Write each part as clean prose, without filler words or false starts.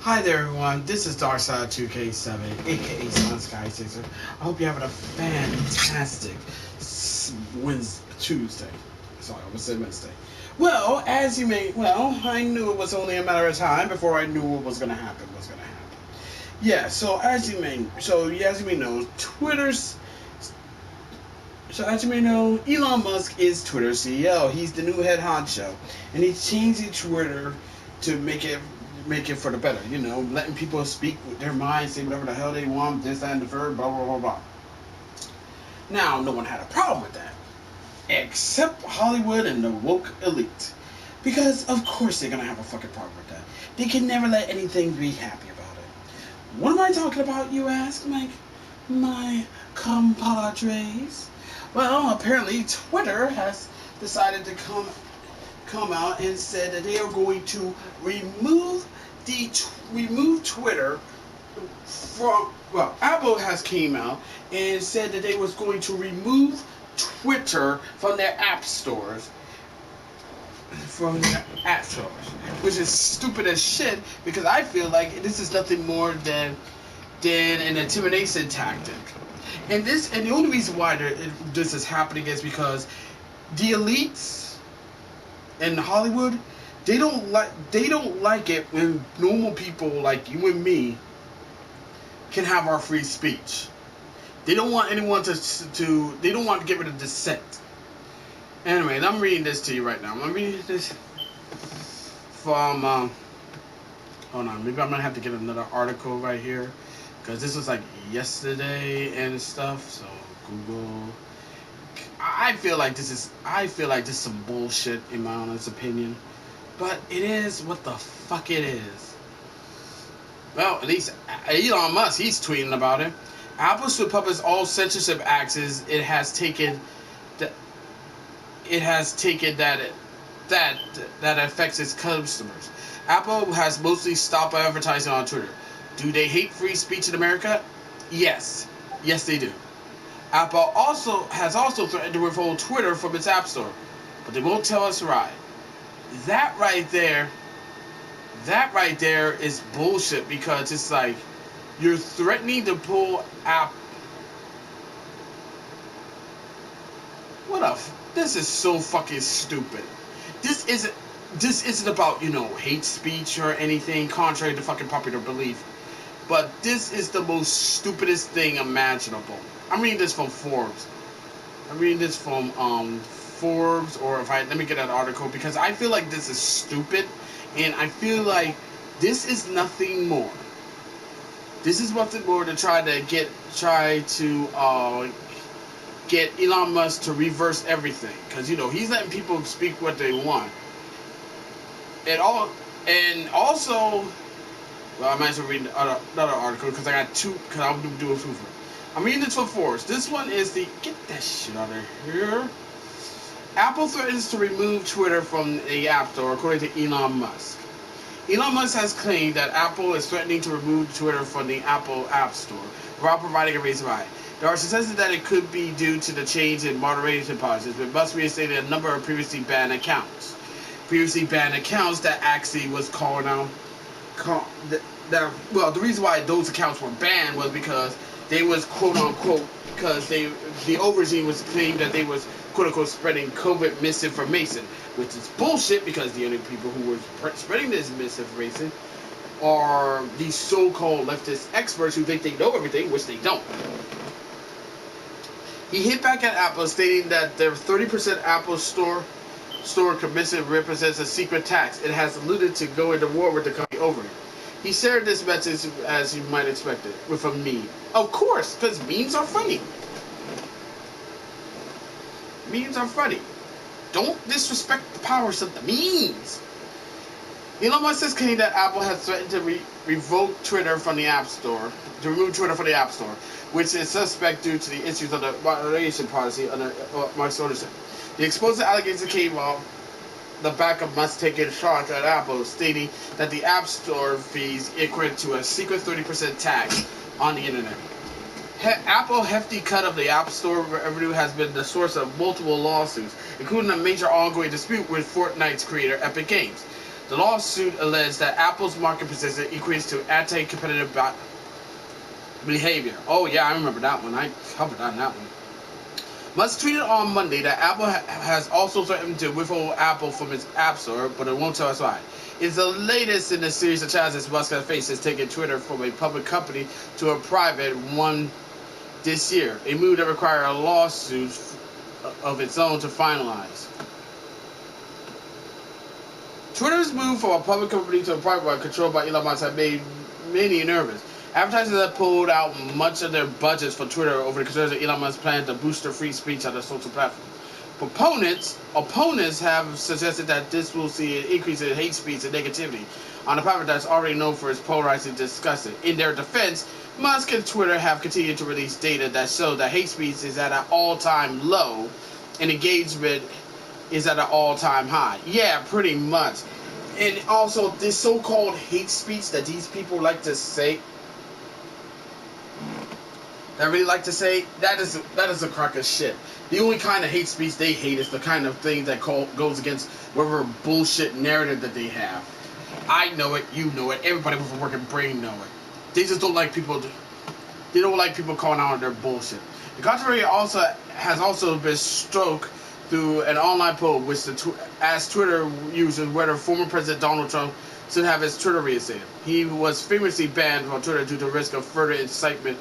Hi there, everyone. This is Darkside2K7, aka Sun Sky Sixer. I hope you're having a fantastic Tuesday. Sorry, I almost said Wednesday. I knew it was only a matter of time before I knew what was gonna happen. Yeah. As you may know, Elon Musk is Twitter's CEO. He's the new head honcho, and he's changing Twitter to make it for the better. Letting people speak with their minds, say whatever the hell they want, this, that, and the third, blah blah blah blah. Now, no one had a problem with that, except Hollywood and the woke elite, because of course they're gonna have a fucking problem with that. They can never let anything be happy about it. What am I talking about, you ask, Mike? My compadres? Well, apparently Twitter has decided to come out and said that they are going to remove Twitter from. Well, Apple has came out and said that they was going to remove Twitter from their app stores. Which is stupid as shit, because I feel like this is nothing more than an intimidation tactic. And the only reason why this is happening is because the elites in Hollywood, they don't like it when normal people like you and me can have our free speech. They don't want anyone they don't want to get rid of dissent. Anyway, and I'm reading this to you right now. I'm reading this from hold on, maybe I'm gonna have to get another article right here, because this was like yesterday and stuff. So Google. I feel like this is some bullshit in my honest opinion, but it is what the fuck it is. Well, at least Elon Musk, he's tweeting about it. Apple should publish all censorship acts it has taken that affects its customers. Apple has mostly stopped advertising on Twitter. Do they hate free speech in America? Yes they do. Apple has also threatened to withhold Twitter from its app store, but they won't tell us why. That right there is bullshit, because it's like you're threatening to pull app. This is so fucking stupid. This isn't about, hate speech or anything contrary to fucking popular belief. But this is the most stupidest thing imaginable. I'm reading this from Forbes. Forbes, or let me get that article, because I feel like this is stupid, and I feel like this is nothing more. This is nothing more to try to get Elon Musk to reverse everything, because he's letting people speak what they want. And also, well, I might as well read another article, because I got two, because I'm doing two for it. I'm reading this from Forbes. This one is get that shit out of here. Apple threatens to remove Twitter from the App Store, according to Elon Musk. Elon Musk has claimed that Apple is threatening to remove Twitter from the Apple App Store without providing a reason why. There are suggestions that it could be due to the change in moderation policies, but Musk reinstated a number of previously banned accounts. That actually was calling out. The reason why those accounts were banned was because they was quote unquote, because the overseas was claimed that they was quote unquote spreading COVID misinformation, which is bullshit, because the only people who were spreading this misinformation are these so-called leftist experts who think they know everything, which they don't. He hit back at Apple, stating that their 30% Apple Store commission represents a secret tax. It has alluded to going to war with the company over it. He shared this message, as you might expect it, with a meme. Of course, because memes are funny. Don't disrespect the powers of the memes. Elon Musk has claimed that Apple has threatened to remove Twitter from the App Store, which is suspect due to the issues of the moderation policy under Mark Zuckerberg. The exposed allegations came off the back of Musk taking shots at Apple, stating that the App Store fees equate to a secret 30% tax on the internet. Apple's hefty cut of the App Store revenue has been the source of multiple lawsuits, including a major ongoing dispute with Fortnite's creator Epic Games. The lawsuit alleged that Apple's market position increased to anti-competitive behavior. Oh yeah, I remember that one. I covered on that one. Musk tweeted on Monday that Apple has also threatened to withhold Apple from its App Store, but it won't tell us why. It's the latest in the series of challenges Musk has faced since taking Twitter from a public company to a private one this year, a move that requires a lawsuit of its own to finalize. Twitter's move from a public company to a private one controlled by Elon Musk have made many nervous. Advertisers have pulled out much of their budgets for Twitter over the concerns of Elon Musk's plan to boost free speech on the social platform. Opponents have suggested that this will see an increase in hate speech and negativity on a platform that's already known for its polarizing discussion. In their defense, Musk and Twitter have continued to release data that show that hate speech is at an all-time low and engagement is at an all-time high. Yeah, pretty much. And also, this so-called hate speech that these people like to say, that is a crock of shit. The only kind of hate speech they hate is the kind of thing that goes against whatever bullshit narrative that they have. I know it, you know it, everybody with a working brain know it. They just don't like people. They don't like people calling out on their bullshit. The controversy has also been stoked through an online poll which asked Twitter users whether former President Donald Trump should have his Twitter reinstated. He was famously banned from Twitter due to the risk of further incitement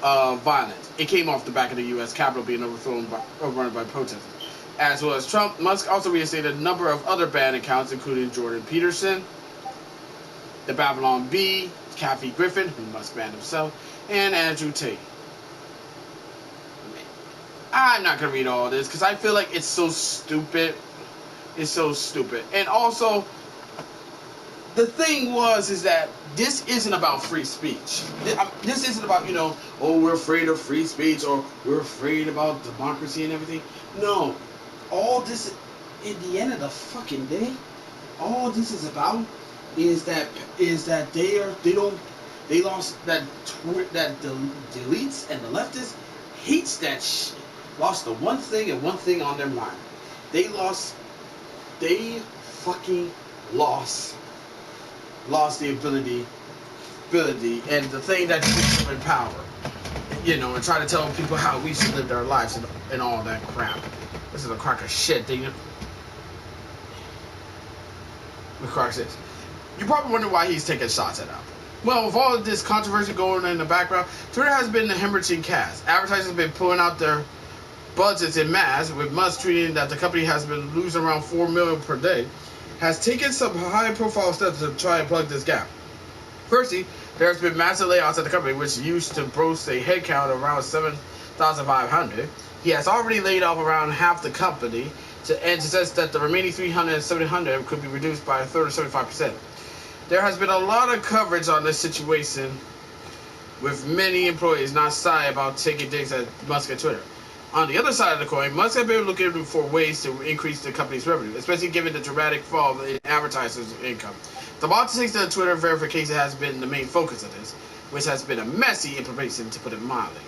of violence. It came off the back of the U.S. Capitol being overrun by protesters. As well as Trump, Musk also reinstated a number of other banned accounts, including Jordan Peterson, the Babylon Bee, Kathy Griffin, who Musk banned himself, and Andrew Tate. I'm not going to read all this because I feel like it's so stupid. It's so stupid. And also, the thing is that this isn't about free speech. This isn't about, oh, we're afraid of free speech or we're afraid about democracy and everything. No. All this, at the end of the fucking day, all this is about is that they lost that the elites and the leftists hates that shit. Lost the one thing and one thing on their mind. They fucking lost the ability and the thing that keeps them in power. And try to tell people how we should live our lives and all that crap. This is a crock of shit. The crock of shit. You probably wonder why he's taking shots at Apple. Well, with all of this controversy going on in the background, Twitter has been hemorrhaging cash. Advertisers have been pulling out their budgets in mass, with Musk tweeting that the company has been losing around $4 million per day, has taken some high-profile steps to try and plug this gap. Firstly, there has been massive layoffs at the company, which used to boast a headcount of around 7,500. He has already laid off around half the company, and says that the remaining 300 and 700 could be reduced by a third or 75%. There has been a lot of coverage on this situation, with many employees not shy about taking digs at Musk and Twitter. On the other side of the coin, Musk has been looking for ways to increase the company's revenue, especially given the dramatic fall in advertisers' income. The politics of Twitter verification has been the main focus of this, which has been a messy implementation, to put it mildly.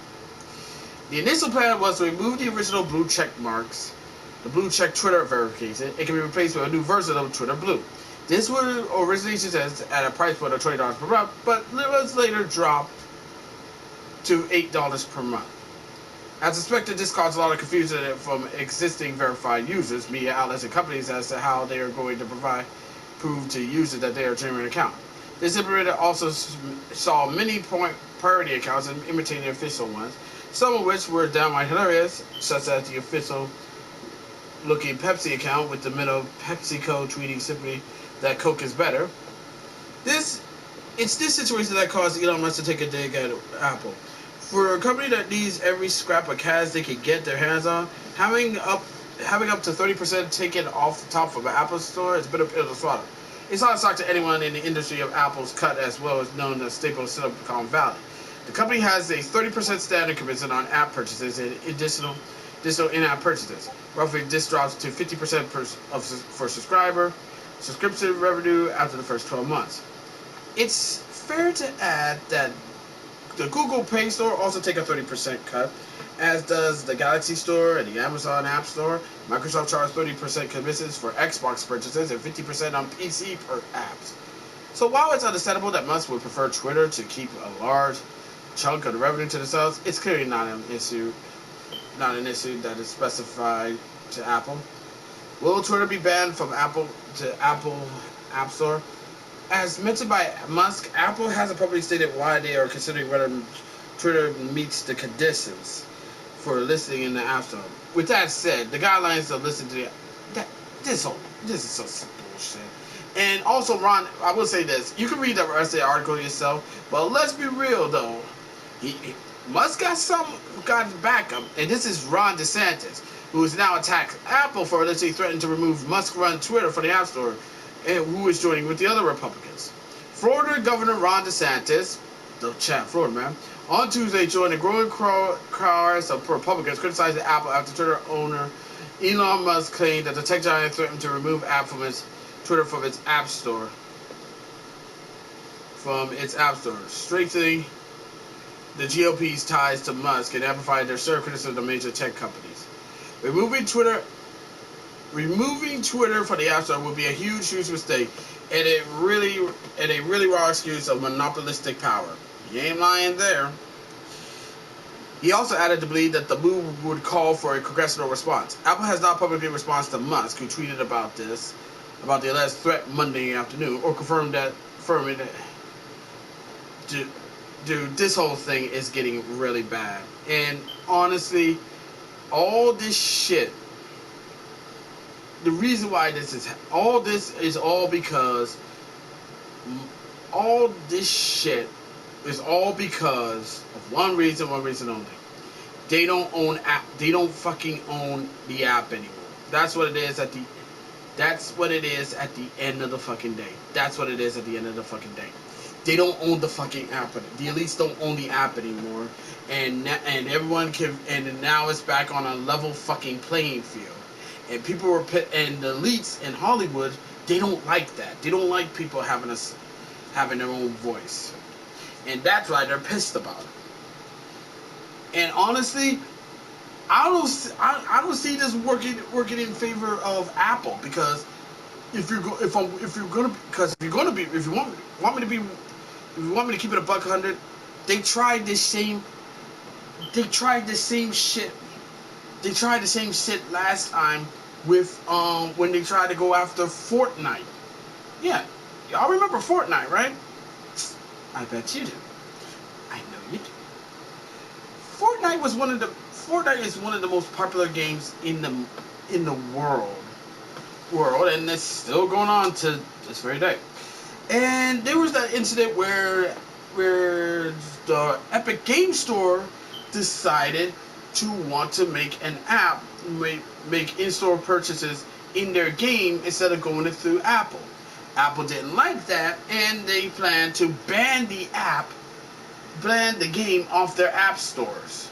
The initial plan was to remove the original blue check marks, the blue check Twitter verification. It can be replaced with a new version of Twitter Blue. This was originally suggested at a price point of $20 per month, but it was later dropped to $8 per month. As expected, this caused a lot of confusion from existing verified users, media outlets, and companies as to how they are going to prove to users that they are a genuine account. This implementer also saw many parody accounts imitating official ones, some of which were downright hilarious, such as the official-looking Pepsi account with the middle PepsiCo tweeting simply that Coke is better. It's this situation that caused Elon Musk to take a dig at Apple. For a company that needs every scrap of cash they can get their hands on, having up to 30% taken off the top of an Apple store has been a pill to swallow. It's not a shock to anyone in the industry of Apple's cut, as well as known as staple of Silicon Valley. The company has a 30% standard commission on app purchases and additional in-app purchases. Roughly, this drops to 50% for subscription revenue after the first 12 months. It's fair to add that the Google Play Store also take a 30% cut, as does the Galaxy Store and the Amazon App Store. Microsoft charges 30% commissions for Xbox purchases and 50% on PC per apps. So while it's understandable that Musk would prefer Twitter to keep a large chunk of the revenue to themselves, it's clearly not an issue that is specified to Apple. Will Twitter be banned from Apple App Store? As mentioned by Musk, Apple hasn't publicly stated why they are considering whether Twitter meets the conditions for listing in the App Store. With that said, the guidelines of listing to this is so simple shit. And also, Ron, I will say this: you can read the rest of the article yourself, but let's be real though. Musk got backup, and this is Ron DeSantis, who has now attacked Apple for allegedly threatening to remove Musk-run Twitter from the App Store, and who is joining with the other Republicans. Florida Governor Ron DeSantis, the Florida man, on Tuesday joined a growing chorus of Republicans criticizing Apple after Twitter owner Elon Musk claimed that the tech giant threatened to remove Twitter from its App Store. Strengthening the GOP's ties to Musk and amplifying their serve criticism of major tech companies. Removing Twitter from the App Store would be a huge mistake, and a really raw excuse of monopolistic power. You ain't lying there. He also added to believe that the move would call for a congressional response. Apple has not publicly responded to Musk, who tweeted about the alleged threat Monday afternoon, or confirming that. Dude, this whole thing is getting really bad. And honestly, all this shit, the reason why this is all this because of one reason only. They don't fucking own the app anymore. That's what it is at the end of the fucking day. They don't own the fucking app. The elites don't own the app anymore, and everyone can. And now it's back on a level fucking playing field. And people were and the elites in Hollywood, they don't like that. They don't like people having their own voice, and that's why they're pissed about it. And honestly, I don't see this working in favor of Apple, because if you want me to keep it a buck 100, they tried the same shit. They tried the same shit last time with when they tried to go after Fortnite. Yeah, y'all remember Fortnite, right? I bet you do. I know you do. Fortnite is one of the most popular games in the world, and it's still going on to this very day. And there was that incident where the Epic Game Store decided to want to make an app, make in-store purchases in their game instead of going it through Apple. Apple didn't like that, and they planned to ban the game off their app stores.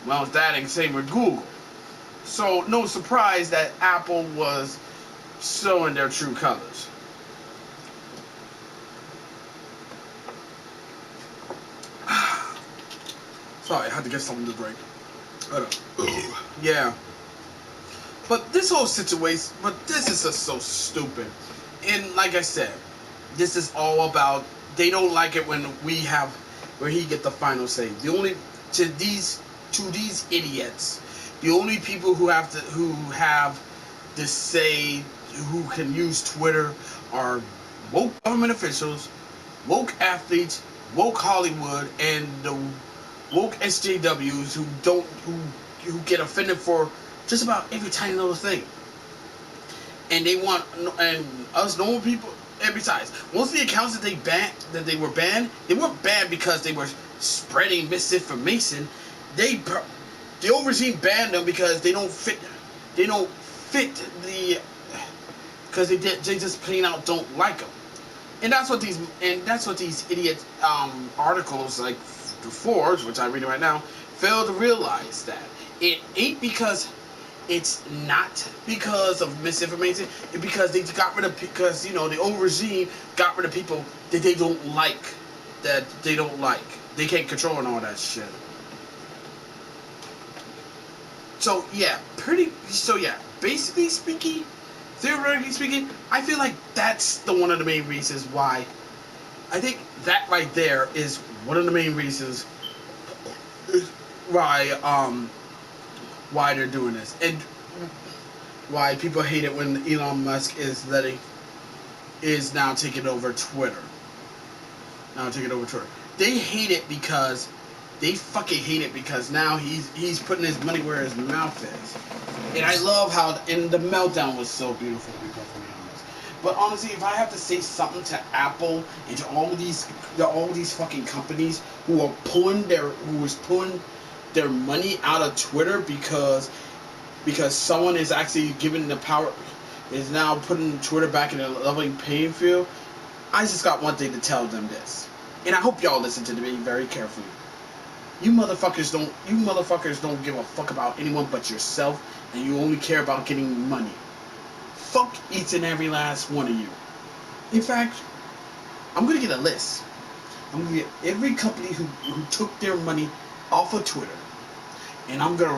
Well, that and same with Google. So no surprise that Apple was showing their true colors. Sorry, I had to get something to drink. Yeah. But this whole situation, this is just so stupid. And like I said, this is all about, they don't like it when he get the final say. To these idiots, the only people who have this say, who can use Twitter, are woke government officials, woke athletes, woke Hollywood, and the woke SJWs who get offended for just about every tiny little thing. And us normal people. And besides, most of the accounts that they were banned, they weren't banned because they were spreading misinformation. The overseas banned them because they don't fit because they just plain out don't like them. And that's what these idiot articles like the Forbes, which I'm reading right now, fail to realize that it's not because of misinformation. It's because the old regime got rid of people that they don't like. They can't control and all that shit. So yeah, basically speaking, theoretically speaking, I feel like that's the one of the main reasons why. I think that right there is one of the main reasons why why they're doing this, and why people hate it when Elon Musk is now taking over Twitter. They hate it because they fucking hate it because now he's putting his money where his mouth is. And I love how and the meltdown was so beautiful because of Elon Musk. But honestly, if I have to say something to Apple and to all these fucking companies who are pulling their money out of Twitter because someone is actually giving the power is now putting Twitter back in a leveling playing field, I just got one thing to tell them this. And I hope y'all listen to me very carefully. You motherfuckers don't give a fuck about anyone but yourself, and you only care about getting money. Fuck each and every last one of you. In fact, I'm gonna get a list. I'm gonna get every company who took their money off of Twitter, and I'm gonna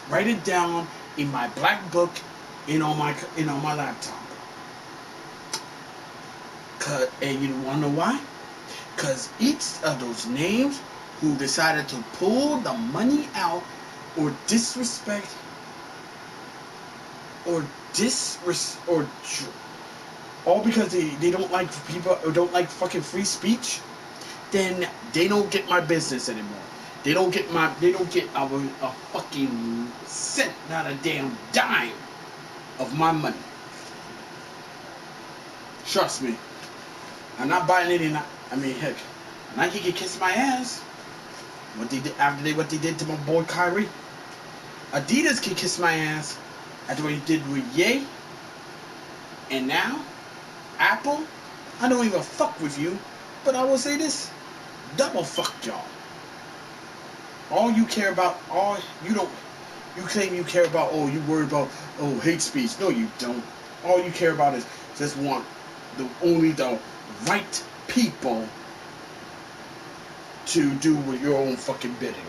write it down in my black book and on my laptop. And you wanna know why? Because each of those names who decided to pull the money out or all because they don't like people or don't like fucking free speech, then they don't get my business anymore. They don't get a fucking cent, not a damn dime of my money. Trust me. I'm not buying any. I mean, heck, Nike can kiss my ass. What they did to my boy Kyrie. Adidas can kiss my ass after what he did with Ye. And now, Apple, I don't even fuck with you, but I will say this: double fuck y'all. All you care about, you claim you care about. Oh, you worry about hate speech. No, you don't. All you care about is just want only the right people to do with your own fucking bidding.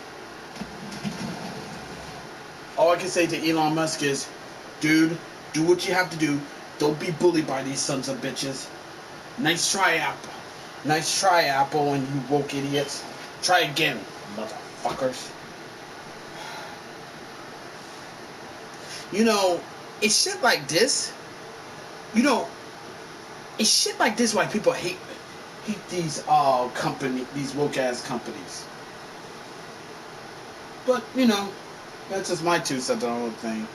All I can say to Elon Musk is, dude, do what you have to do. Don't be bullied by these sons of bitches. Nice try, Apple. Nice try, Apple, and you woke idiots. Try again, motherfuckers. You know, it's shit like this. It's shit like this why people hate these these woke ass companies. But that's just my 2 cents on the whole thing.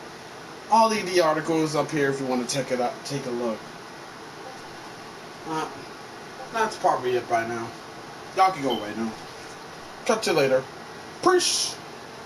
I'll leave the articles up here if you want to check it out. Take a look. That's probably it by now. Y'all can go away now. Talk to you later. Peace.